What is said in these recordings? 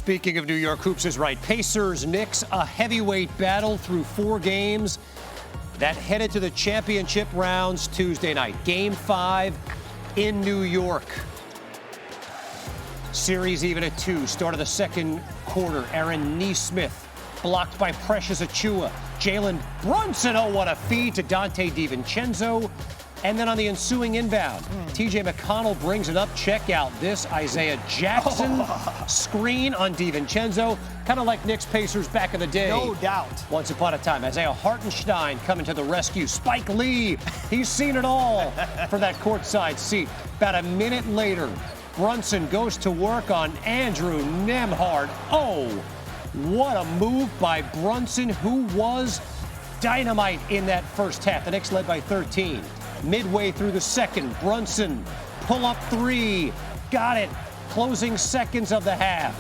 Speaking of New York hoops is right. Pacers, Knicks, a heavyweight battle through 4 games that headed to the championship rounds Tuesday night. Game 5 in New York. Series even at 2. Start of the second quarter. Aaron Nesmith blocked by Precious Achiuwa. Jalen Brunson, oh, what a feed to Dante DiVincenzo. And then on the ensuing inbound, T.J. McConnell brings it up. Check out this Isaiah Jackson screen on DiVincenzo. Kind of like Knicks Pacers back in the day. No doubt. Once upon a time. Isaiah Hartenstein coming to the rescue. Spike Lee, he's seen it all for that courtside seat. About a minute later, Brunson goes to work on Andrew Nembhard. Oh, what a move by Brunson, who was dynamite in that first half. The Knicks led by 13. Midway through the second, Brunson, pull-up 3, got it. Closing seconds of the half.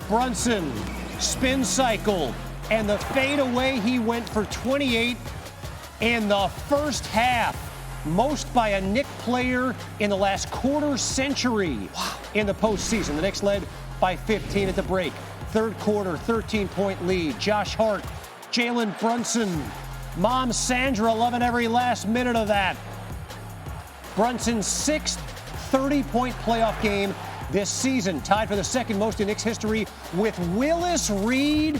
Brunson, spin cycle, and the fadeaway, he went for 28 in the first half. Most by a Knick player in the last quarter century in the postseason. The Knicks led by 15 at the break. Third quarter, 13-point lead. Josh Hart, Jalen Brunson, Mom Sandra loving every last minute of that. Brunson's 6th 30-point playoff game this season, tied for the second most in Knicks history with Willis Reed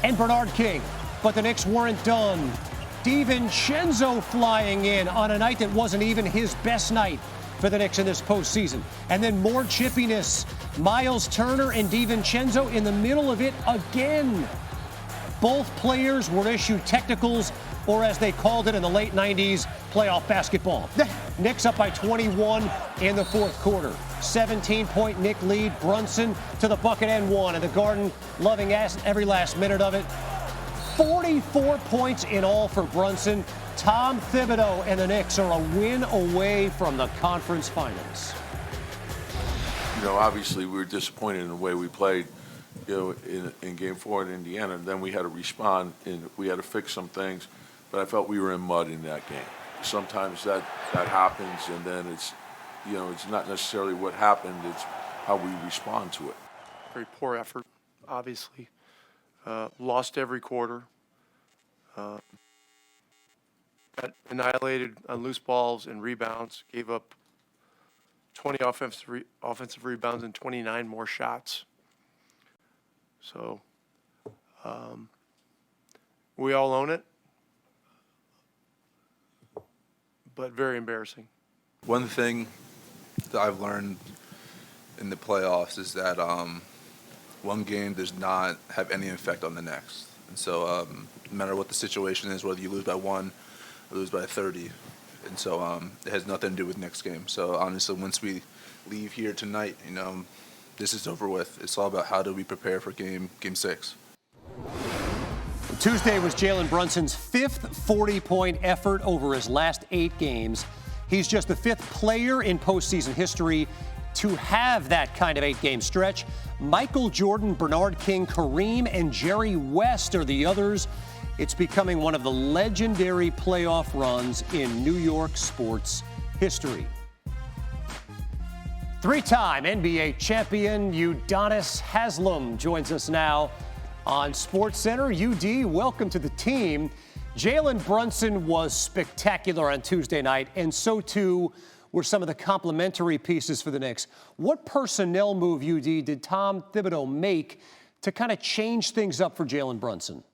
and Bernard King. But the Knicks weren't done. DiVincenzo flying in on a night that wasn't even his best night for the Knicks in this postseason. And then more chippiness. Miles Turner and DiVincenzo in the middle of it again. Both players were issued technicals, or as they called it in the late 90s, playoff basketball. Knicks up by 21 in the fourth quarter. 17-point Knick lead. Brunson to the bucket and 1. And the Garden loving every last minute of it. 44 points in all for Brunson. Tom Thibodeau and the Knicks are a win away from the conference finals. You know, obviously we were disappointed in the way we played, you know, in Game 4 in Indiana. And then we had to respond and we had to fix some things. But I felt we were in mud in that game. Sometimes that happens, and then it's, you know, it's not necessarily what happened, it's how we respond to it. Very poor effort, obviously. Lost every quarter. Got annihilated on loose balls and rebounds. Gave up 20 offensive rebounds and 29 more shots. So we all own it. But very embarrassing. One thing that I've learned in the playoffs is that one game does not have any effect on the next. And so no matter what the situation is, whether you lose by 1 or lose by 30, and so it has nothing to do with next game. So honestly, once we leave here tonight, you know, this is over with. It's all about how do we prepare for game 6. Tuesday was Jalen Brunson's 5th 40-point effort over his last 8 games. He's just the 5th player in postseason history to have that kind of 8-game stretch. Michael Jordan, Bernard King, Kareem, and Jerry West are the others. It's becoming one of the legendary playoff runs in New York sports history. 3-time NBA champion Udonis Haslem joins us now on SportsCenter. UD, welcome to the team. Jalen Brunson was spectacular on Tuesday night, and so too were some of the complementary pieces for the Knicks. What personnel move, UD, did Tom Thibodeau make to kind of change things up for Jalen Brunson?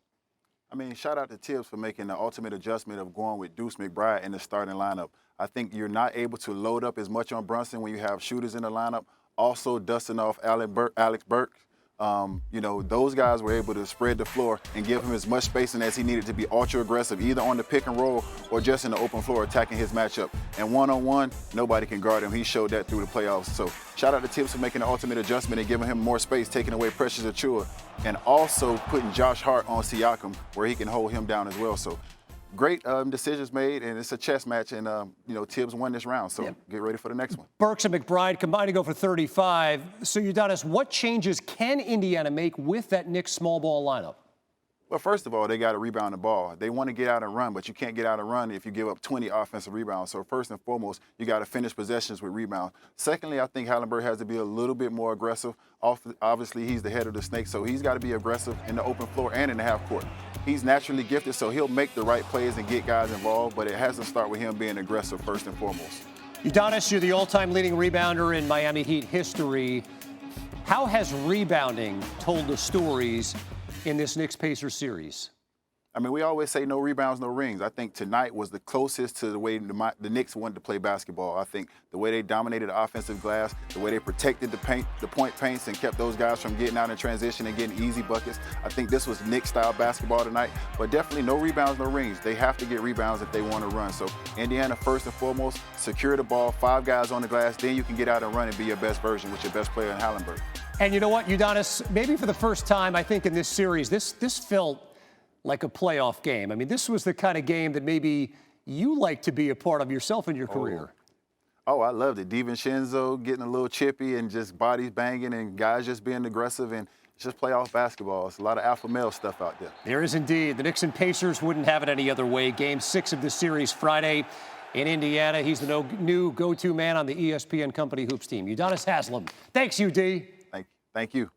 I mean, shout out to Tibbs for making the ultimate adjustment of going with Deuce McBride in the starting lineup. I think you're not able to load up as much on Brunson when you have shooters in the lineup. Also dusting off Alex Burke. You know, those guys were able to spread the floor and give him as much spacing as he needed to be ultra aggressive, either on the pick and roll or just in the open floor attacking his matchup. And one-on-one, nobody can guard him. He showed that through the playoffs. So shout out to Tibbs for making the ultimate adjustment and giving him more space, taking away Precious Achiuwa, and also putting Josh Hart on Siakam where he can hold him down as well. So great decisions made, and it's a chess match, and, you know, Tibbs won this round, so get ready for the next one. Burks and McBride combined to go for 35. So, Udonis, what changes can Indiana make with that Knicks small ball lineup? Well, first of all, they got to rebound the ball. They want to get out and run, but you can't get out and run if you give up 20 offensive rebounds. So first and foremost, you got to finish possessions with rebounds. Secondly, I think Hallenberg has to be a little bit more aggressive. Obviously, he's the head of the snake, so he's got to be aggressive in the open floor and in the half court. He's naturally gifted, so he'll make the right plays and get guys involved, but it has to start with him being aggressive first and foremost. Udonis, you're the all-time leading rebounder in Miami Heat history. How has rebounding told the stories in this Knicks-Pacers series? I mean, we always say no rebounds, no rings. I think tonight was the closest to the way the Knicks wanted to play basketball. I think the way they dominated the offensive glass, the way they protected the paint, the point paints, and kept those guys from getting out in transition and getting easy buckets. I think this was Knicks-style basketball tonight, but definitely no rebounds, no rings. They have to get rebounds if they want to run. So Indiana, first and foremost, secure the ball, 5 guys on the glass, then you can get out and run and be your best version with your best player in Hallenberg. And you know what, Udonis, maybe for the first time, I think in this series, this felt like a playoff game. I mean, this was the kind of game that maybe you like to be a part of yourself in your career. Oh, I loved it. DiVincenzo getting a little chippy and just bodies banging and guys just being aggressive, and it's just playoff basketball. It's a lot of alpha male stuff out there. There is indeed. The Knicks and Pacers wouldn't have it any other way. Game 6 of the series Friday in Indiana. He's the new go-to man on the ESPN Company Hoops team. Udonis Haslem. Thanks, UD. Thank you.